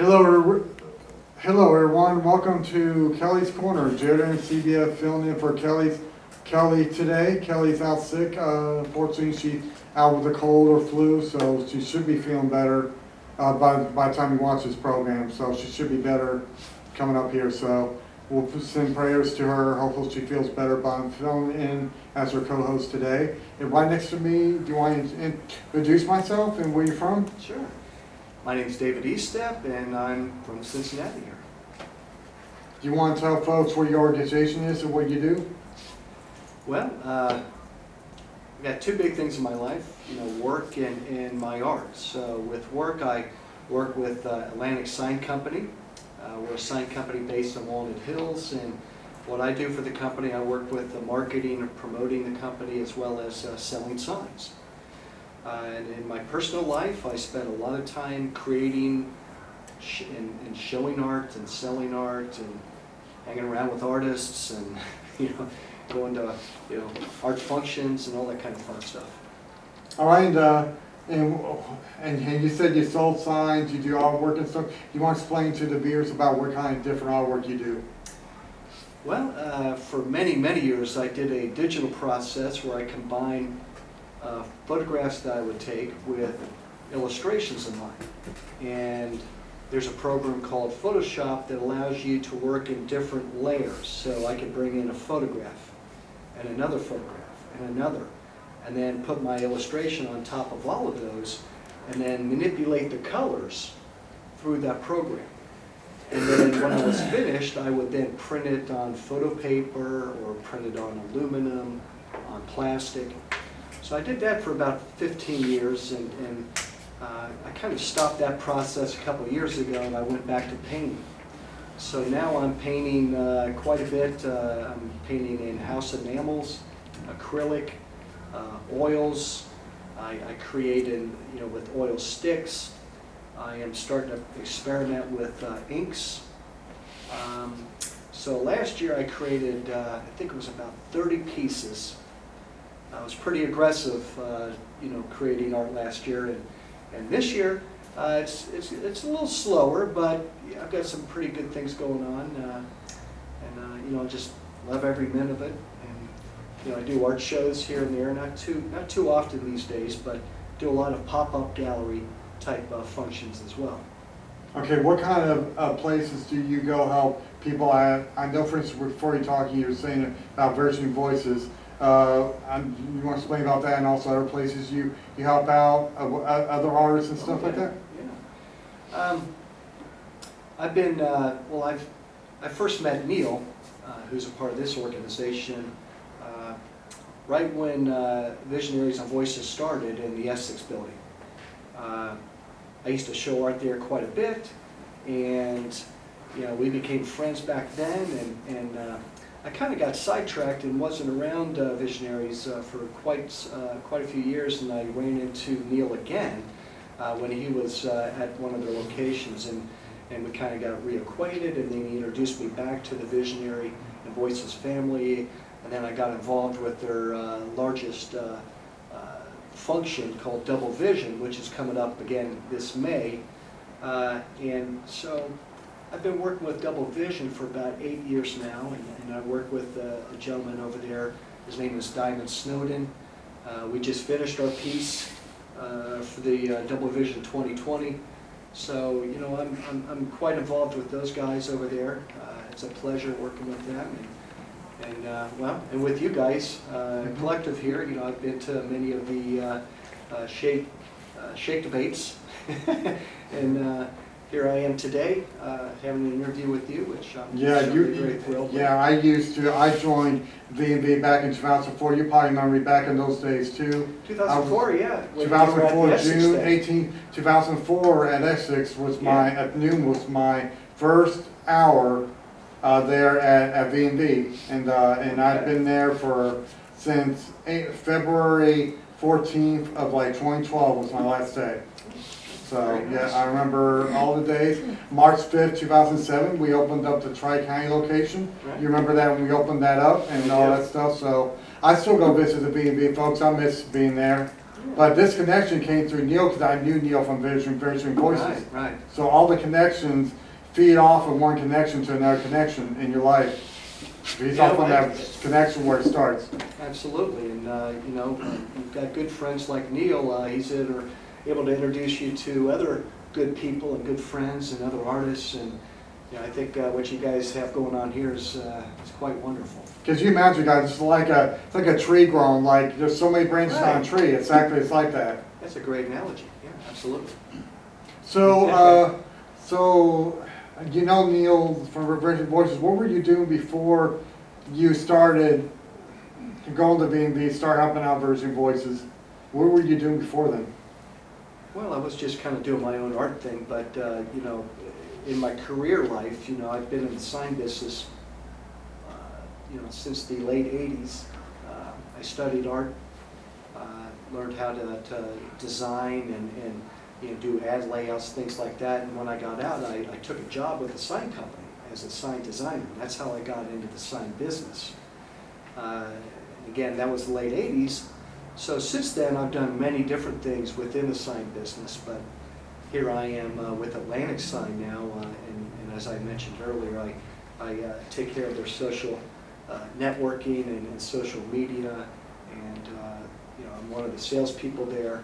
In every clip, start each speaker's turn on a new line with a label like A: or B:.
A: Hello everyone. Welcome to Kelly's Corner. Jarrod and CBF filling in for Kelly today. Kelly's out sick. Unfortunately, she's out with a cold or flu, so she should be feeling better by the time you watch this program. So she should be better coming up here. So we'll send prayers to her. Hopefully she feels better. But I'm filling in as her co-host today. And right next to me, do you want to introduce myself and where you're from?
B: Sure. My name is David Estep, and I'm from Cincinnati here.
A: Do you want to tell folks what your organization is and what you do?
B: Well, I've got two big things in my life, work and my art. So with work, I work with Atlantic Sign Company. We're a sign company based in Walnut Hills, and what I do for the company, I work with the marketing and promoting the company as well as selling signs. And in my personal life, I spend a lot of time creating and showing art and selling art and hanging around with artists and going to art functions and all that kind of fun stuff.
A: All right, and you said you sold signs, you do artwork and stuff. You want to explain to the viewers about what kind of different artwork you do?
B: Well, for many, many years, I did a digital process where I combine photographs that I would take with illustrations in mind. And there's a program called Photoshop that allows you to work in different layers. So I could bring in a photograph and another photograph and another, and then put my illustration on top of all of those, and then manipulate the colors through that program. And then when I was finished, I would then print it on photo paper or print it on aluminum, on plastic. So I did that for about 15 years, and I kind of stopped that process a couple of years ago, and I went back to painting. So now I'm painting quite a bit. I'm painting in house enamels, acrylic, oils. I create with oil sticks. I am starting to experiment with inks. So last year I created, I think it was about 30 pieces. I was pretty aggressive, creating art last year, and this year it's a little slower, but I've got some pretty good things going on, and I just love every minute of it. And I do art shows here and there, not too often these days, but do a lot of pop-up gallery type functions as well.
A: Okay, what kind of places do you go help people at? I know, for instance, before you talking, you were saying about Virgin Voices. You want to explain about that, and also other places you help out other artists and stuff like that?
B: Yeah. I've been I first met Neil, who's a part of this organization, right when Visionaries and Voices started in the Essex building. I used to show art there quite a bit, and we became friends back then, and I kind of got sidetracked and wasn't around Visionaries for quite a few years, and I ran into Neil again when he was at one of their locations, and we kind of got reacquainted, and then he introduced me back to the Visionary and Voices family, and then I got involved with their largest function called Double Vision, which is coming up again this May, and so I've been working with Double Vision for about 8 years now, and I work with a gentleman over there. His name is Diamond Snowden. We just finished our piece for the Double Vision 2020. So I'm quite involved with those guys over there. It's a pleasure working with them, and with you guys, collective here. I've been to many of the shake debates, and. Here I am today, having an interview with you, which I'm very thrilled with.
A: Yeah, I joined V&V back in 2004. You probably remember me back in those days too.
B: 2004, yeah.
A: 2004, June 18, 2004 at Essex was at noon was my first hour there at V&V, and I've been there since February 14th of 2012 was my last day. So yeah, I remember all the days. March 5th, 2007, we opened up the Tri-County location.
B: Right.
A: You remember that when we opened that up and all that stuff. So I still go visit the B&B folks. I miss being there. But this connection came through Neil because I knew Neil from Vision Voices.
B: Right, right.
A: So all the connections feed off of one connection to another connection in your life. He's off on that connection where it starts.
B: Absolutely, and you've got good friends like Neil. He's able to introduce you to other good people and good friends and other artists, and I think what you guys have going on here is quite wonderful.
A: Because you imagine, guys, it's like a tree growing. Like there's so many branches on a tree. It's like that.
B: That's a great analogy. Yeah, absolutely.
A: So, Neil from Virgin Voices, what were you doing before you started going to B&B, start helping out Virgin Voices? What were you doing before then?
B: Well, I was just kind of doing my own art thing, but in my career life, I've been in the sign business, since the late '80s. I studied art, learned how to design and do ad layouts, things like that. And when I got out, I took a job with a sign company as a sign designer. That's how I got into the sign business. Again, that was the late '80s. So since then, I've done many different things within the sign business, but here I am with Atlantic Sign now, and as I mentioned earlier, I take care of their social networking and social media, and I'm one of the salespeople there.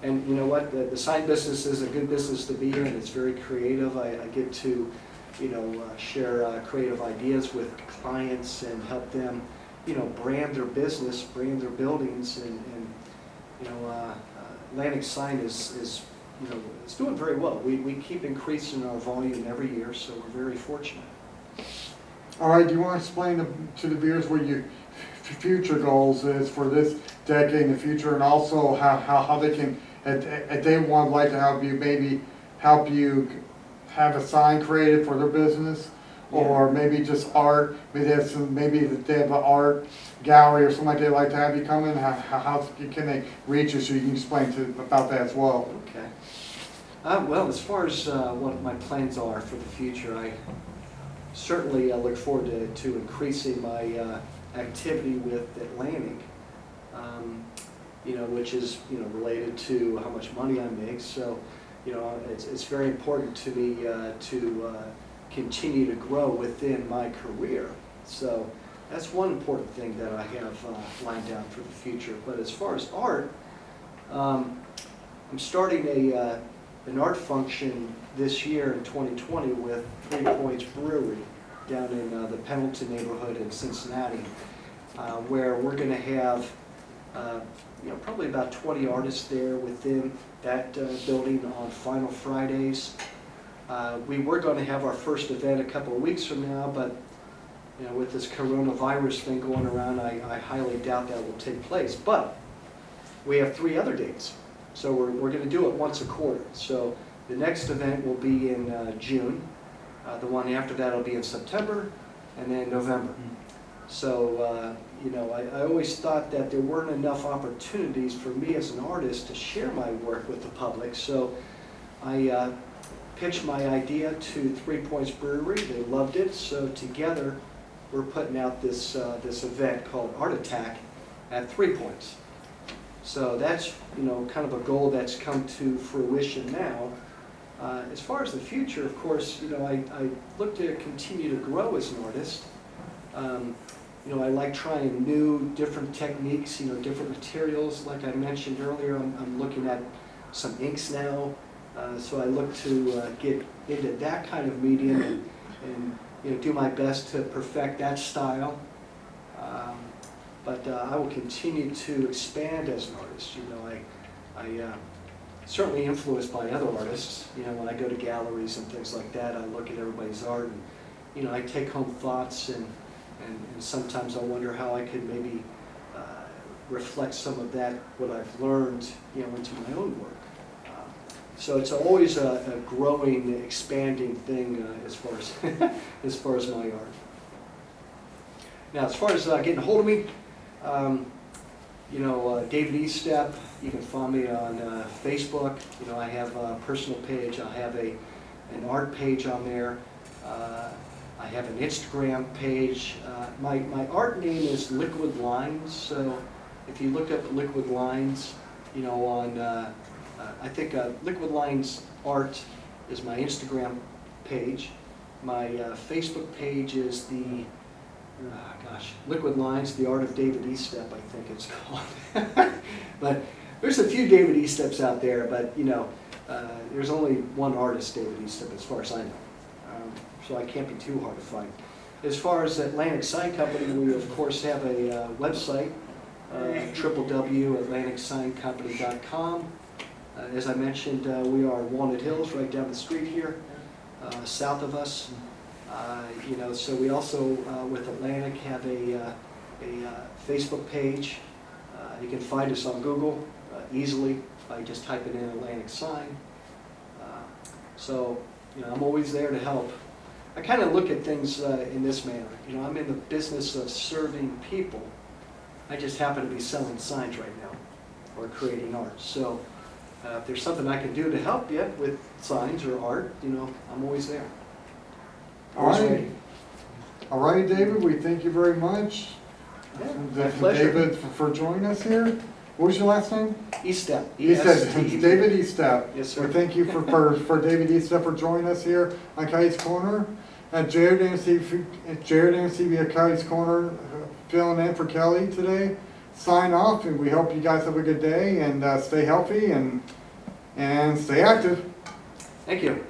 B: And you know what, the sign business is a good business to be in. It's very creative. I get to share creative ideas with clients and help them brand their business, brand their buildings, and Atlantic Sign is it's doing very well. We keep increasing our volume every year, so we're very fortunate.
A: All right, do you want to explain to the viewers what your future goals is for this decade in the future, and also how they can, if they would like to help you, maybe help you have a sign created for their business? Or maybe just art, maybe they have an art gallery or something like that. They'd like to have you come in. How can they reach you so you can explain about that as well?
B: Okay. Well, as far as what my plans are for the future, I certainly look forward to increasing my activity with Atlantic, which is related to how much money I make. So, it's very important to me to continue to grow within my career. So that's one important thing that I have lined out for the future. But as far as art, I'm starting an art function this year in 2020 with 3 Points Brewery down in the Pendleton neighborhood in Cincinnati, where we're going to have probably about 20 artists there within that building on final Fridays. We were going to have our first event a couple of weeks from now, but with this coronavirus thing going around, I highly doubt that will take place. But we have 3 other dates, so we're going to do it once a quarter. So the next event will be in June. The one after that will be in September, and then November. So I always thought that there weren't enough opportunities for me as an artist to share my work with the public. So I pitched my idea to 3 Points Brewery. They loved it, so together we're putting out this event called Art Attack at 3 Points. So that's kind of a goal that's come to fruition now. As far as the future, of course, I look to continue to grow as an artist. I like trying new, different techniques, different materials. Like I mentioned earlier, I'm looking at some inks now. So I look to get into that kind of medium and do my best to perfect that style. But I will continue to expand as an artist. I certainly influenced by other artists. When I go to galleries and things like that, I look at everybody's art and I take home thoughts and sometimes I wonder how I could maybe reflect some of that, what I've learned, into my own work. So it's always a growing, expanding thing as far as as far as my art. Now, as far as getting a hold of me, David Estep. You can find me on Facebook. I have a personal page. I have an art page on there. I have an Instagram page. My art name is Liquid Lines. So if you look up Liquid Lines, you know, on, I think Liquid Lines Art is my Instagram page. My Facebook page is the, Liquid Lines, The Art of David Estep, I think it's called. But there's a few David Esteps out there, but, you know, there's only one artist, David Estep, as far as I know. So I can't be too hard to find. As far as Atlantic Sign Company, we of course have a website, www.atlanticsigncompany.com. As I mentioned, we are Walnut Hills, right down the street here, south of us. You know, so we also, with Atlantic, have a Facebook page. You can find us on Google easily by just typing in Atlantic Sign. So, you know, I'm always there to help. I kind of look at things in this manner. You know, I'm in the business of serving people. I just happen to be selling signs right now or creating art. So if there's something I can do to help you with signs or art, you know, I'm always there. Always ready.
A: All right, David, we thank you very much.
B: Yeah, my pleasure.
A: David, for joining us here. What was your last name?
B: Estep.
A: Estep. David Estep.
B: Yes, sir.
A: We thank you for David Estep for joining us here on Kelly's Corner. And Jarrod and Stevie at Kelly's Corner filling in for Kelly today. Sign off, and we hope you guys have a good day and stay healthy and stay active.
B: Thank you.